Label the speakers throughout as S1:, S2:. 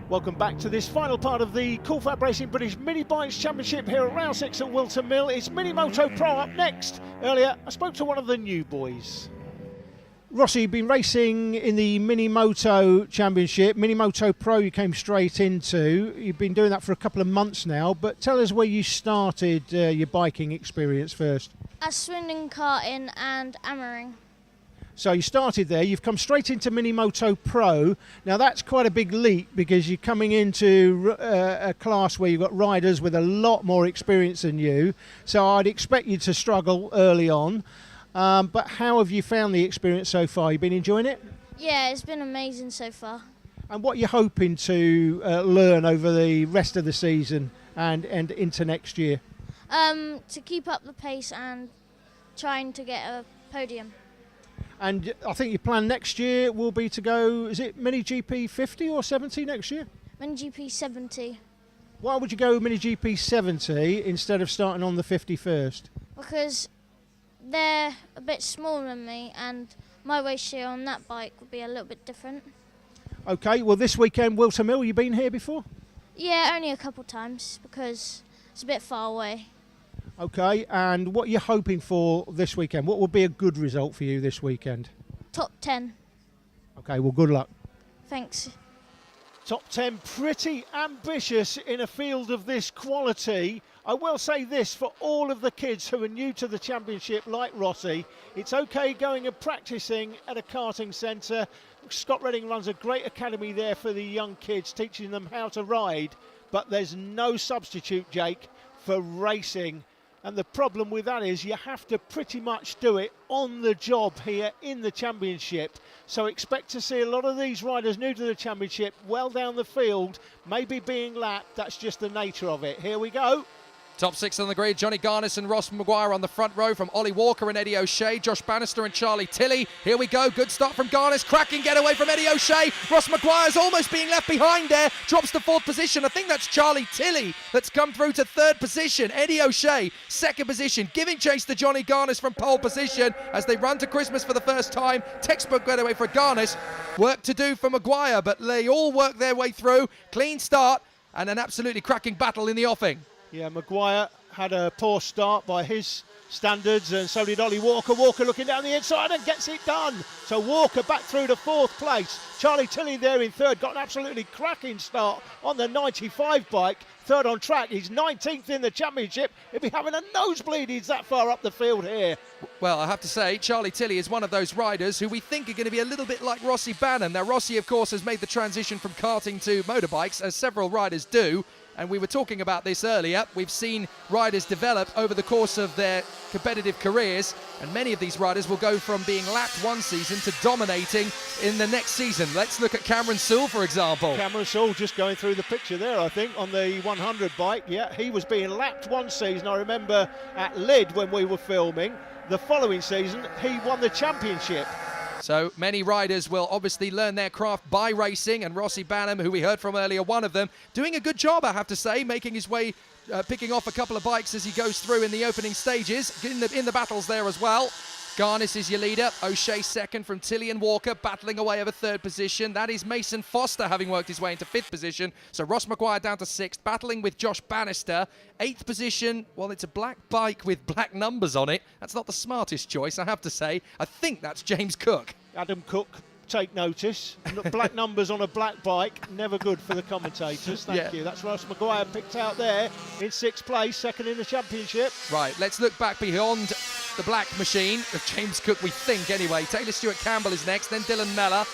S1: Welcome back to this final part of the FAB-Racing British Mini Bikes Championship here at Round 6 at Wilton Mill. It's Mini Moto Pro up next. Earlier, I spoke to one of the new boys. Rossi, you've been racing in the Mini Moto Championship. Mini Moto Pro you came straight into. You've been doing that for a couple of months now, but tell us where you started your biking experience first.
S2: At Swindon Karting and Ammering.
S1: So you started there, you've come straight into Mini Moto Pro. Now that's quite a big leap because you're coming into a class where you've got riders with a lot more experience than you. So I'd expect you to struggle early on. But how have you found the experience so far? You've been enjoying it?
S2: Yeah, it's been amazing so far.
S1: And what are you hoping to learn over the rest of the season and into next year?
S2: To keep up the pace and trying to get a podium.
S1: And I think your plan next year will be to go, is it Mini GP 50 or 70 next year?
S2: Mini GP 70.
S1: Why would you go Mini GP 70 instead of starting on the 50 first?
S2: Because they're a bit smaller than me and my ratio on that bike would be a little bit different.
S1: Okay, well this weekend, Wilton Mill, you been here before?
S2: Yeah, only a couple times because it's a bit far away.
S1: Okay, and what are you hoping for this weekend? What will be a good result for you this weekend?
S2: Top 10.
S1: Okay, well good luck.
S2: Thanks.
S1: Top 10, pretty ambitious in a field of this quality. I will say this, for all of the kids who are new to the championship like Rossi, it's okay going and practising at a karting centre. Scott Redding runs a great academy there for the young kids, teaching them how to ride, but there's no substitute, Jake, for racing. And the problem with that is you have to pretty much do it on the job here in the championship. So expect to see a lot of these riders new to the championship well down the field, maybe being lapped. That's just the nature of it. Here we go.
S3: Top 6 on the grid, Johnny Garnis and Ross Maguire on the front row from Ollie Walker and Eddie O'Shea, Josh Bannister and Charlie Tilley. Here we go, good start from Garnis, cracking getaway from Eddie O'Shea. Ross Maguire's almost being left behind there, drops to 4th position. I think that's Charlie Tilley that's come through to 3rd position. Eddie O'Shea, 2nd position, giving chase to Johnny Garnis from pole position as they run to Christmas for the first time. Textbook getaway for Garnis. Work to do for Maguire, but they all work their way through. Clean start and an absolutely cracking battle in the offing.
S1: Yeah, Maguire had a poor start by his standards, and so did Ollie Walker. Walker looking down the inside and gets it done. So Walker back through to 4th place. Charlie Tilley there in 3rd, got an absolutely cracking start on the 95 bike. 3rd on track, he's 19th in the championship. He'll be having a nosebleed, he's that far up the field here.
S3: Well, I have to say, Charlie Tilley is one of those riders who we think are going to be a little bit like Rossi Bannon. Now, Rossi, of course, has made the transition from karting to motorbikes, as several riders do. And we were talking about this earlier. We've seen riders develop over the course of their competitive careers, and many of these riders will go from being lapped one season to dominating in the next season. Let's look at Cameron Sewell, for example.
S1: Cameron Sewell just going through the picture there, I think, on the 100 bike. Yeah, he was being lapped one season. I remember at Lyd when we were filming. The following season, he won the championship.
S3: So many riders will obviously learn their craft by racing, and Rossi Bannon, who we heard from earlier, one of them, doing a good job, I have to say, making his way, picking off a couple of bikes as he goes through in the opening stages, in the battles there as well. Garnis is your leader, O'Shea 2nd from Tilley and Walker, battling away over 3rd position. That is Mason Foster having worked his way into 5th position. So Ross Maguire down to 6th, battling with Josh Bannister. 8th position, well, it's a black bike with black numbers on it. That's not the smartest choice, I have to say. I think that's James Cook.
S1: Adam Cook, take notice. Black numbers on a black bike, never good for the commentators. Thank you. That's Ross Maguire picked out there in 6th place, 2nd in the championship.
S3: Right, let's look back beyond the black machine of James Cook, we think, anyway. Taylor Stewart Campbell is next, then Dylan Mellor.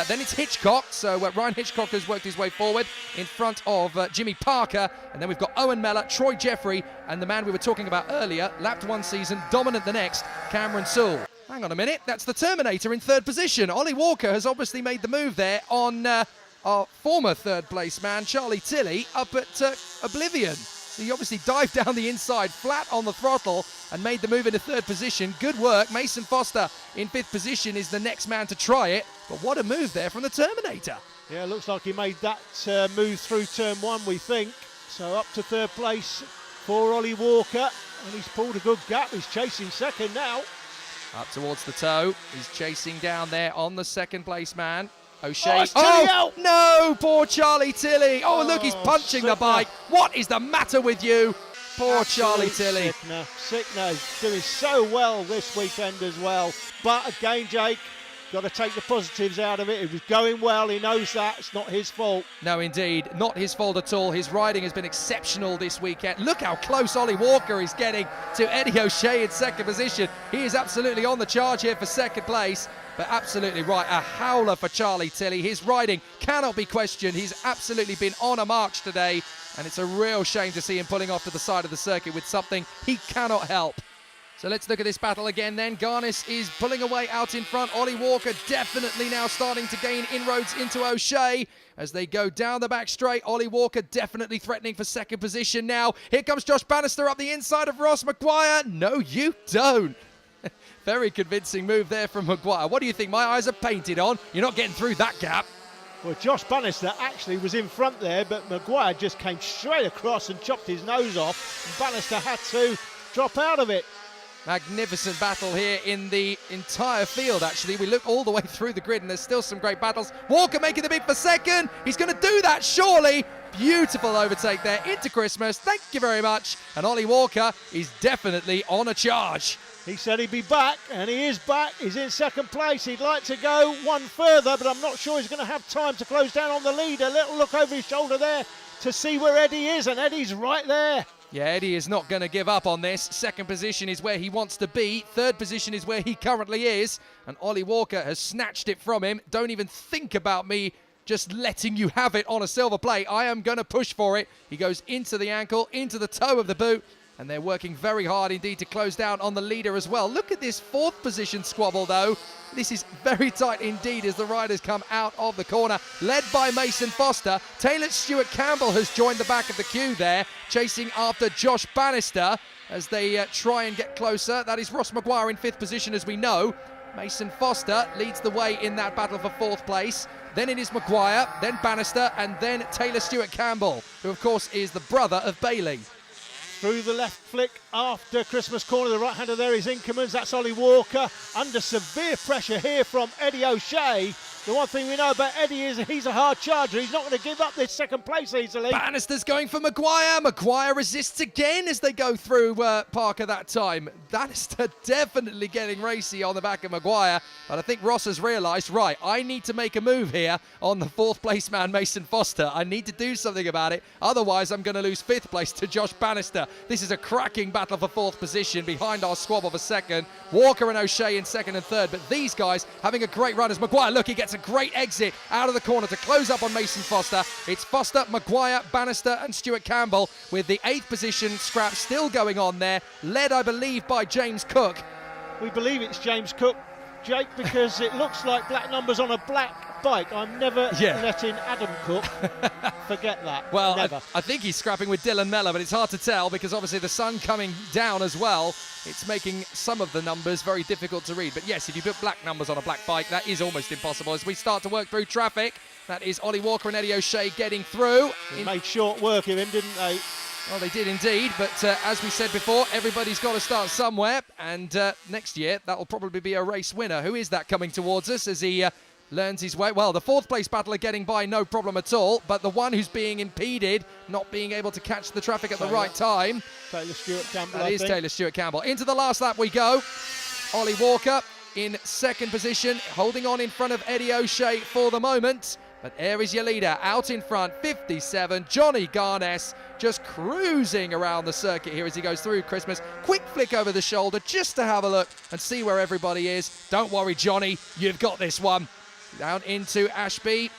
S3: Then it's Hitchcock, so Ryan Hitchcock has worked his way forward in front of Jimmy Parker. And then we've got Owen Mellor, Troy Jeffrey, and the man we were talking about earlier, lapped one season, dominant the next, Cameron Sewell. Hang on a minute, that's the Terminator in 3rd position. Ollie Walker has obviously made the move there on our former 3rd place man, Charlie Tilley, up at Oblivion. So he obviously dived down the inside, flat on the throttle, and made the move into 3rd position. Good work. Mason Foster in 5th position is the next man to try it. But what a move there from the Terminator.
S1: Yeah, looks like he made that move through turn 1, we think. So up to 3rd place for Ollie Walker. And he's pulled a good gap. He's chasing 2nd now.
S3: Up towards the toe. He's chasing down there on the 2nd place man. O'Shea.
S1: it's Tilly out.
S3: No, poor Charlie Tilley. Oh, look, he's punching the
S1: Sickener.
S3: bike. What is the matter with you? Poor Charlie Tilley.
S1: Sickener. He's doing so well this weekend as well. But again, Jake, got to take the positives out of it. It was going well. He knows that. It's not his fault.
S3: No, indeed. Not his fault at all. His riding has been exceptional this weekend. Look how close Ollie Walker is getting to Eddie O'Shea in second position. He is absolutely on the charge here for second place. But absolutely right, a howler for Charlie Tilley. His riding cannot be questioned. He's absolutely been on a march today. And it's a real shame to see him pulling off to the side of the circuit with something he cannot help. So let's look at this battle again then. Garnis is pulling away out in front. Ollie Walker definitely now starting to gain inroads into O'Shea as they go down the back straight. Ollie Walker definitely threatening for second position now. Here comes Josh Bannister up the inside of Ross Maguire. No, you don't. Very convincing move there from Maguire. What do you think? My eyes are painted on. You're not getting through that gap.
S1: Well, Josh Bannister actually was in front there, but Maguire just came straight across and chopped his nose off. And Bannister had to drop out of it.
S3: Magnificent battle here in the entire field, actually. We look all the way through the grid and there's still some great battles. Walker making the bid for second. He's going to do that, surely. Beautiful overtake there into Christmas. Thank you very much. And Ollie Walker is definitely on a charge.
S1: He said he'd be back, and he is back. He's in second place. He'd like to go one further, but I'm not sure he's going to have time to close down on the lead. A little look over his shoulder there to see where Eddie is, and Eddie's right there.
S3: Yeah, Eddie is not going to give up on this. Second position is where he wants to be. Third position is where he currently is. And Ollie Walker has snatched it from him. Don't even think about me just letting you have it on a silver plate. I am going to push for it. He goes into the ankle, into the toe of the boot. And they're working very hard indeed to close down on the leader as well. Look at this fourth position squabble, though. This is very tight indeed as the riders come out of the corner, led by Mason Foster. Taylor Stewart Campbell has joined the back of the queue there, chasing after Josh Bannister as they try and get closer. That is Ross Maguire in fifth position, as we know. Mason Foster leads the way in that battle for fourth place. Then it is Maguire, then Bannister, and then Taylor Stewart Campbell, who of course is the brother of Bailey.
S1: Through the left flick after Christmas corner, the right-hander there is Inkermans. That's Ollie Walker under severe pressure here from Eddie O'Shea. The one thing we know about Eddie is he's a hard charger. He's not going to give up this second place easily.
S3: Bannister's going for Maguire. Maguire resists again as they go through Parker that time. Bannister definitely getting racy on the back of Maguire. But I think Ross has realised, right, I need to make a move here on the fourth place man, Mason Foster. I need to do something about it. Otherwise, I'm going to lose fifth place to Josh Bannister. This is a cracking battle for fourth position behind our squabble for second. Walker and O'Shea in second and third. But these guys having a great run as Maguire, look, he gets a great exit out of the corner to close up on Mason Foster. It's Foster, Maguire, Bannister and Stuart Campbell with the 8th position scrap still going on there, led I believe by James Cook.
S1: We believe it's James Cook, Jake, because it looks like black numbers on a black bike. I'm never letting Adam Cook forget that.
S3: Well,
S1: never.
S3: I think he's scrapping with Dylan Mellor, but it's hard to tell because obviously the sun coming down as well. It's making some of the numbers very difficult to read. But yes, if you put black numbers on a black bike, that is almost impossible. As we start to work through traffic, that is Ollie Walker and Eddie O'Shea getting through.
S1: They made short work of him, didn't they?
S3: Well, they did indeed, but as we said before, everybody's got to start somewhere, and next year that will probably be a race winner. Who is that coming towards us as he learns his way? Well, the fourth place battler getting by no problem at all, but the one who's being impeded, not being able to catch the traffic at the right time.
S1: Taylor Stewart Campbell,
S3: That is Taylor Stewart Campbell. Into the last lap we go. Ollie Walker in second position, holding on in front of Eddie O'Shea for the moment. But there is your leader out in front, 57, Johnny Garnes, just cruising around the circuit here as he goes through Christmas. Quick flick over the shoulder just to have a look and see where everybody is. Don't worry, Johnny, you've got this one. Down into Ashby.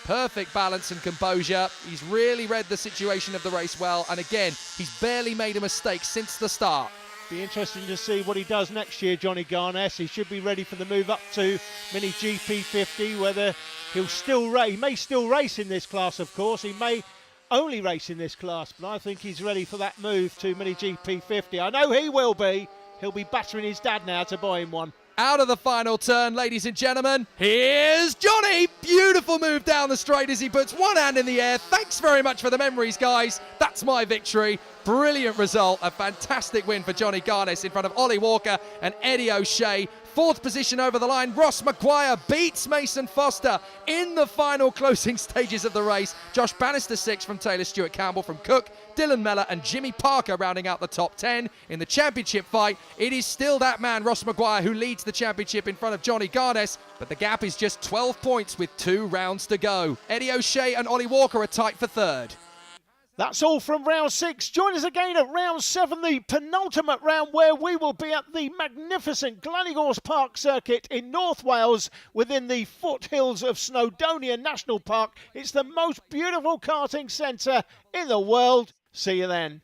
S3: Perfect balance and composure. He's really read the situation of the race well. And again, he's barely made a mistake since the start.
S1: Be interesting to see what he does next year, Johnny Garnes. He should be ready for the move up to Mini GP50, whether he'll still race. He may still race in this class, of course. He may only race in this class, but I think he's ready for that move to Mini GP50. I know he will be. He'll be battering his dad now to buy him one.
S3: Out of the final turn, ladies and gentlemen, here's Johnny. Beautiful move down the straight as he puts one hand in the air. Thanks very much for the memories, guys. That's my victory. Brilliant result. A fantastic win for Johnny Garnes in front of Ollie Walker and Eddie O'Shea. 4th position over the line. Ross Maguire beats Mason Foster in the final closing stages of the race. Josh Bannister 6th from Taylor Stewart Campbell from Cook. Dylan Mellor and Jimmy Parker rounding out the top 10 in the championship fight. It is still that man, Ross Maguire, who leads the championship in front of Johnny Garnes, but the gap is just 12 points with 2 rounds to go. Eddie O'Shea and Ollie Walker are tight for 3rd.
S1: That's all from round 6. Join us again at round 7, the penultimate round, where we will be at the magnificent Glynegorse Park circuit in North Wales within the foothills of Snowdonia National Park. It's the most beautiful karting centre in the world. See you then.